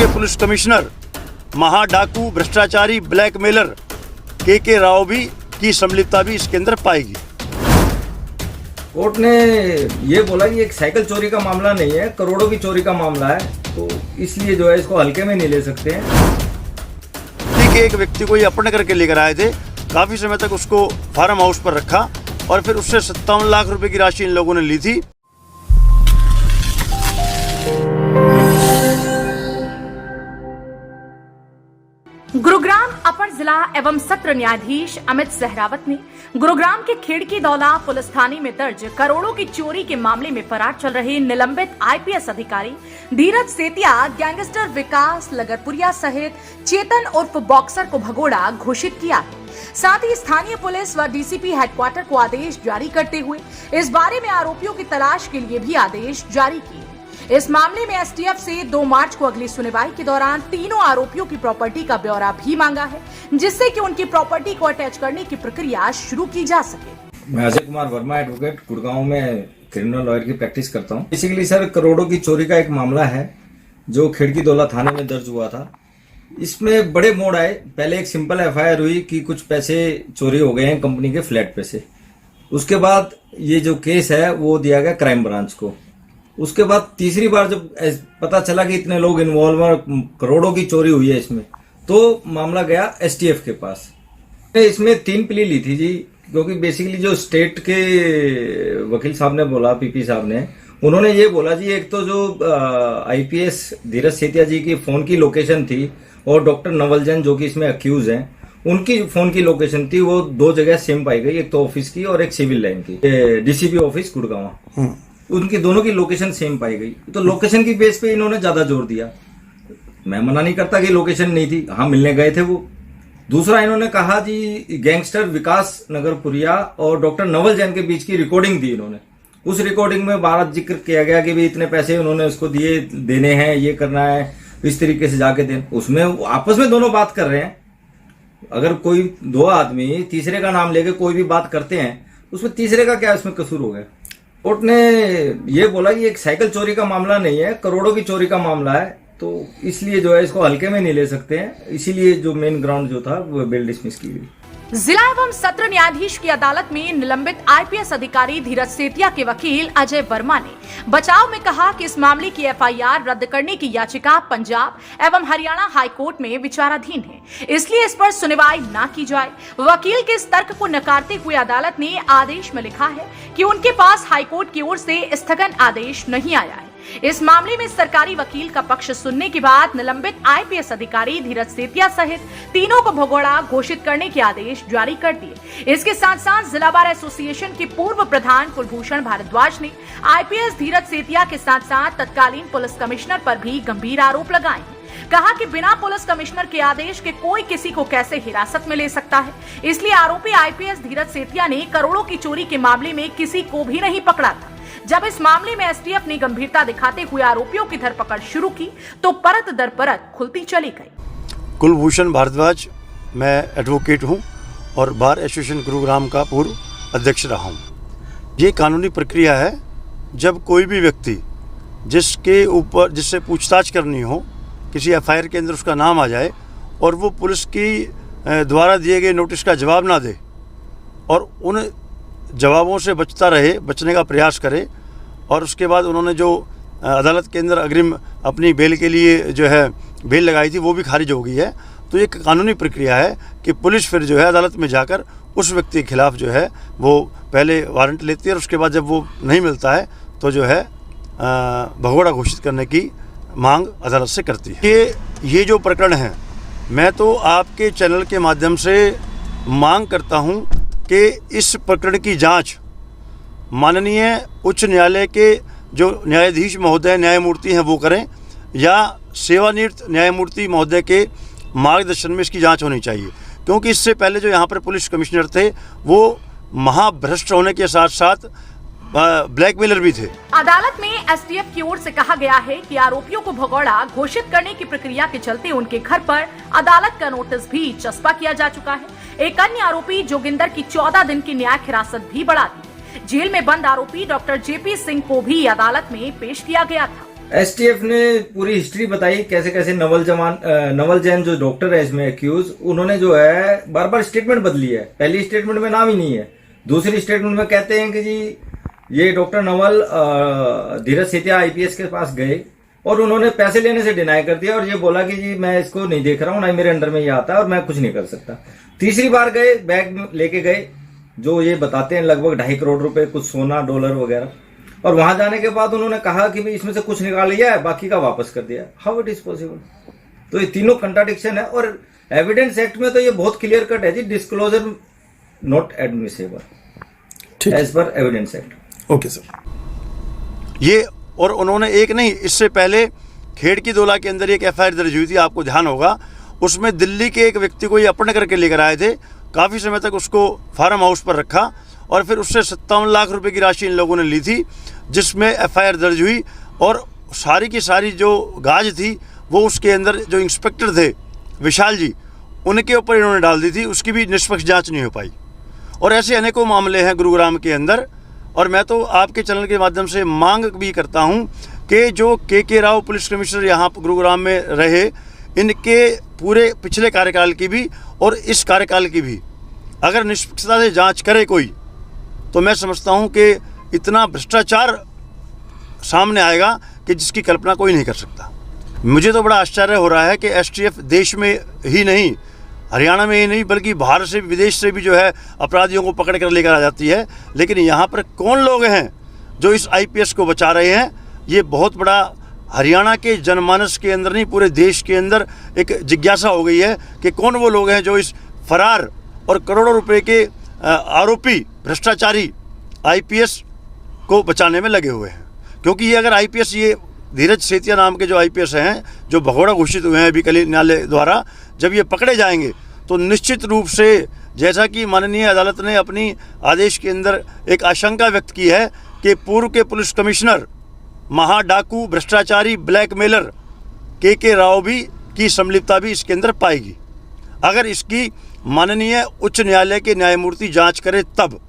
के police commissioner महाडाकू भ्रष्टाचारी blackmailer के राव भी की संलिप्तता भी इसके अंदर पाएगी। कोर्ट ने ये बोला कि एक साइकिल चोरी का मामला नहीं है, करोड़ों की चोरी का मामला है, तो इसलिए जो है इसको हल्के में नहीं ले सकते हैं। ठीक है, एक व्यक्ति को ये अपहरण करके लेकर आए थे, काफी समय तक उसको फार्म हाउस पर रखा और फिर उससे 57 लाख रुपए की राशि इन लोगों ने ली थी। गुरुग्राम अपर जिला एवं सत्र न्यायाधीश अमित सहरावत ने गुरुग्राम के खेड़की दौला पुलिस थाने में दर्ज करोड़ों की चोरी के मामले में फरार चल रहे निलंबित आईपीएस अधिकारी धीरज सेतिया, गैंगस्टर विकास लगरपुरिया सहित चेतन उर्फ बॉक्सर को भगोड़ा घोषित किया है। साथ ही स्थानीय पुलिस व डीसीपी हेडक्वार्टर को आदेश जारी करते हुए इस बारे में आरोपियों की तलाश के लिए भी आदेश जारी किए। इस मामले में एसटीएफ से 2 मार्च को अगली सुनवाई के दौरान तीनों आरोपियों की प्रॉपर्टी का ब्यौरा भी मांगा है, जिससे कि उनकी प्रॉपर्टी को अटैच करने की प्रक्रिया शुरू की जा सके। मैं अजय कुमार वर्मा, एडवोकेट, गुड़गांव में क्रिमिनल लॉयर की प्रैक्टिस करता हूं। बेसिकली सर, करोड़ों की चोरी का एक मामला है जो खिड़की दौला थाने में दर्ज हुआ था। इसमें बड़े मोड़ आए। पहले एक सिंपल एफआईआर हुई कि कुछ पैसे चोरी हो गए हैं कंपनी के फ्लैट पे से। उसके बाद ये जो केस है वो दिया गया क्राइम ब्रांच को। उसके बाद तीसरी बार जब पता चला कि इतने लोग इन्वॉल्व और करोड़ों की चोरी हुई है इसमें, तो मामला गया एसटीएफ के पास। इसमें 3 प्ली ली थी जी, क्योंकि बेसिकली जो स्टेट के वकील साहब ने बोला, पीपी साहब ने, उन्होंने ये बोला जी, एक तो जो आईपीएस धीरज सेतिया जी की फोन की लोकेशन थी और डॉक्टर नवल जैन जो कि इसमें अक्यूज हैं, उनकी फोन की लोकेशन थी, वो 2 जगह सेम पाई गई, एक तो ऑफिस की और एक सिविल लाइन की, डीसीपी ऑफिस गुड़गांव, उनकी दोनों की लोकेशन सेम पाई गई। तो लोकेशन की बेस पे इन्होंने ज्यादा जोर दिया। मैं मना नहीं करता कि लोकेशन नहीं थी, हाँ मिलने गए थे वो। दूसरा इन्होंने कहा जी, गैंगस्टर विकास नगरपुरिया और डॉक्टर नवल जैन के बीच की रिकॉर्डिंग दी इन्होंने। उस रिकॉर्डिंग में बात जिक्र किया गया कि भाई इतने पैसे उन्होंने उसको दिए, देने हैं, ये करना है, इस तरीके से जाके दें। उसमें आपस में दोनों बात कर रहे हैं। अगर कोई 2 आदमी तीसरे का नाम लेके कोई भी बात करते हैं, उसमें तीसरे का क्या इसमें कसूर हो गया? कोर्ट ने ये बोला कि एक साइकिल चोरी का मामला नहीं है, करोड़ों की चोरी का मामला है, तो इसलिए जो है इसको हल्के में नहीं ले सकते हैं। इसीलिए जो मेन ग्राउंड जो था वो बेल डिसमिस की गई। जिला एवं सत्र न्यायाधीश की अदालत में निलंबित आईपीएस अधिकारी धीरज सेतिया के वकील अजय वर्मा ने बचाव में कहा कि इस मामले की एफआईआर रद्द करने की याचिका पंजाब एवं हरियाणा हाईकोर्ट में विचाराधीन है, इसलिए इस पर सुनवाई न की जाए। वकील के इस तर्क को नकारते हुए अदालत ने आदेश में लिखा है कि उनके पास हाईकोर्ट की ओर से स्थगन आदेश नहीं आया है। इस मामले में सरकारी वकील का पक्ष सुनने के बाद निलंबित आईपीएस अधिकारी धीरज सेतिया सहित तीनों को भगोड़ा घोषित करने के आदेश जारी कर दिए। इसके साथ साथ जिला बार एसोसिएशन के पूर्व प्रधान कुलभूषण भारद्वाज ने आईपीएस धीरज सेतिया के साथ साथ तत्कालीन पुलिस कमिश्नर पर भी गंभीर आरोप लगाए हैं। कहा कि बिना पुलिस कमिश्नर के आदेश के कोई किसी को कैसे हिरासत में ले सकता है, इसलिए आरोपी आईपीएस धीरज सेतिया ने करोड़ों की चोरी के मामले में किसी को भी नहीं पकड़ा था। जब इस मामले में एसटीएफ ने गंभीरता दिखाते हुए आरोपियों की धरपकड़ शुरू की, तो परत दर परत खुलती चली गई। कुलभूषण भारद्वाज, मैं एडवोकेट हूं और बार एसोसिएशन गुरुग्राम का पूर्व अध्यक्ष रहा हूं। ये कानूनी प्रक्रिया है, जब कोई भी व्यक्ति जिससे पूछताछ करनी हो, किसी एफआईआर के अंदर उसका नाम आ जाए और वो पुलिस की द्वारा दिए गए नोटिस का जवाब ना दे और उन जवाबों से बचने का प्रयास करे, और उसके बाद उन्होंने जो अदालत के अंदर अग्रिम अपनी बेल के लिए जो है बेल लगाई थी वो भी खारिज हो गई है। तो ये कानूनी प्रक्रिया है कि पुलिस फिर जो है अदालत में जाकर उस व्यक्ति के खिलाफ जो है वो पहले वारंट लेती है और उसके बाद जब वो नहीं मिलता है तो जो है भगोड़ा घोषित करने की मांग अदालत से करती है। ये जो प्रकरण है, मैं तो आपके चैनल के माध्यम से मांग करता हूँ कि इस प्रकरण की जांच माननीय उच्च न्यायालय के जो न्यायाधीश महोदय न्यायमूर्ति हैं वो करें, या सेवानिवृत्त न्यायमूर्ति महोदय के मार्गदर्शन में इसकी जांच होनी चाहिए। क्योंकि इससे पहले जो यहाँ पर पुलिस कमिश्नर थे वो महाभ्रष्ट होने के साथ साथ ब्लैकमेलर भी थे। अदालत में एसटीएफ की ओर से कहा गया है कि आरोपियों को भगोड़ा घोषित करने की प्रक्रिया के चलते उनके घर पर अदालत का नोटिस भी चस्पा किया जा चुका है। एक अन्य आरोपी जोगिंदर की 14 दिन की न्यायिक हिरासत भी बढ़ा दी। जेल में बंद आरोपी डॉक्टर जेपी सिंह को भी अदालत में पेश किया गया था। एसटीएफ ने पूरी हिस्ट्री बताई, कैसे कैसे नवल जैन जो डॉक्टर है इसमें एक्यूज, उन्होंने जो है बार बार स्टेटमेंट बदली है। पहली स्टेटमेंट में नाम ही नहीं है, दूसरी स्टेटमेंट में कहते हैं कि जी ये डॉक्टर नवल धीरज सेतिया आईपीएस के पास गए और उन्होंने पैसे लेने से डिनाई कर दिया और ये बोला कि जी मैं इसको नहीं देख रहा हूं, ना मेरे अंडर में ये आता है और मैं कुछ नहीं कर सकता। तीसरी बार गए, बैग लेके गए जो ये बताते हैं लगभग 2.5 करोड़ रुपए, कुछ सोना डॉलर वगैरह, और वहां जाने के बाद उन्होंने कहा कि भाई इसमें से कुछ निकाल लिया है, बाकी का वापस कर दिया। How it is possible? तो ये तीनों कंट्राडिक्शन है और एविडेंस एक्ट में तो ये बहुत क्लियर कट है जी, disclosure not admissible as per evidence act. Okay sir. ये और उन्होंने एक नहीं, इससे पहले खेड़की दोला के अंदर एक एफआईआर दर्ज हुई थी, आपको ध्यान होगा, उसमें दिल्ली के एक व्यक्ति को ये अपहरण करके लेकर आए थे, काफ़ी समय तक उसको फार्म हाउस पर रखा और फिर उससे 57 लाख रुपए की राशि इन लोगों ने ली थी, जिसमें एफआईआर दर्ज हुई और सारी की सारी जो गाज थी वो उसके अंदर जो इंस्पेक्टर थे विशाल जी, उनके ऊपर इन्होंने डाल दी थी, उसकी भी निष्पक्ष जांच नहीं हो पाई। और ऐसे अनेकों मामले हैं गुरुग्राम के अंदर। और मैं तो आपके चैनल के माध्यम से मांग भी करता हूं कि जो के राव पुलिस कमिश्नर यहाँ गुरुग्राम में रहे, इनके पूरे पिछले कार्यकाल की भी और इस कार्यकाल की भी अगर निष्पक्षता से जांच करे कोई, तो मैं समझता हूं कि इतना भ्रष्टाचार सामने आएगा कि जिसकी कल्पना कोई नहीं कर सकता। मुझे तो बड़ा आश्चर्य हो रहा है कि एसटीएफ देश में ही नहीं, हरियाणा में ही नहीं, बल्कि बाहर से विदेश से भी जो है अपराधियों को पकड़ कर लेकर आ जाती है, लेकिन यहाँ पर कौन लोग हैं जो इस आईपीएस को बचा रहे हैं? ये बहुत बड़ा हरियाणा के जनमानस के अंदर नहीं, पूरे देश के अंदर एक जिज्ञासा हो गई है कि कौन वो लोग हैं जो इस फरार और करोड़ों रुपए के आरोपी भ्रष्टाचारी आईपीएस को बचाने में लगे हुए हैं। क्योंकि ये अगर आईपीएस, ये धीरज सेतिया नाम के जो आईपीएस हैं जो भगोड़ा घोषित हुए हैं अभी कल न्यायालय द्वारा, जब ये पकड़े जाएंगे तो निश्चित रूप से, जैसा कि माननीय अदालत ने अपनी आदेश के अंदर एक आशंका व्यक्त की है कि पूर्व के पुलिस कमिश्नर, महाडाकू, भ्रष्टाचारी, ब्लैकमेलर के राव भी की संलिप्तता भी इसके अंदर पाएगी, अगर इसकी माननीय उच्च न्यायालय के न्यायमूर्ति जांच करे तब।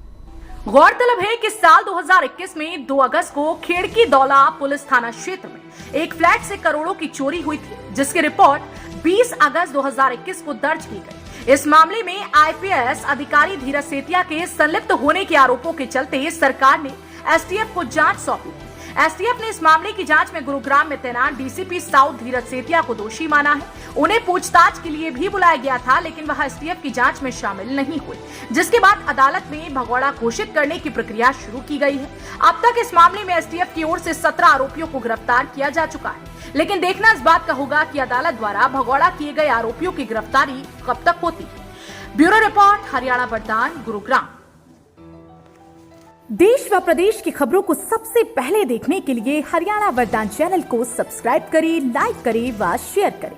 गौरतलब है कि साल 2021 में 2 अगस्त को खेड़की दौला पुलिस थाना क्षेत्र में एक फ्लैट से करोड़ों की चोरी हुई थी, जिसकी रिपोर्ट 20 अगस्त 2021 को दर्ज की गई। इस मामले में आईपीएस अधिकारी धीरज सेतिया के संलिप्त होने के आरोपों के चलते सरकार ने एसटीएफ को जांच सौंपी। एसटीएफ ने इस मामले की जांच में गुरुग्राम में तैनात डीसीपी साउथ धीरज सेतिया को दोषी माना है। उन्हें पूछताछ के लिए भी बुलाया गया था, लेकिन वह एसटीएफ की जांच में शामिल नहीं हुए, जिसके बाद अदालत में भगोड़ा घोषित करने की प्रक्रिया शुरू की गई है। अब तक इस मामले में एसटीएफ की ओर से 17 आरोपियों को गिरफ्तार किया जा चुका है, लेकिन देखना इस बात का होगा कि अदालत द्वारा भगोड़ा किए गए आरोपियों की गिरफ्तारी कब तक होती है। ब्यूरो रिपोर्ट, हरियाणा वरदान, गुरुग्राम। देश व प्रदेश की खबरों को सबसे पहले देखने के लिए हरियाणा वरदान चैनल को सब्सक्राइब करें, लाइक करें व शेयर करें।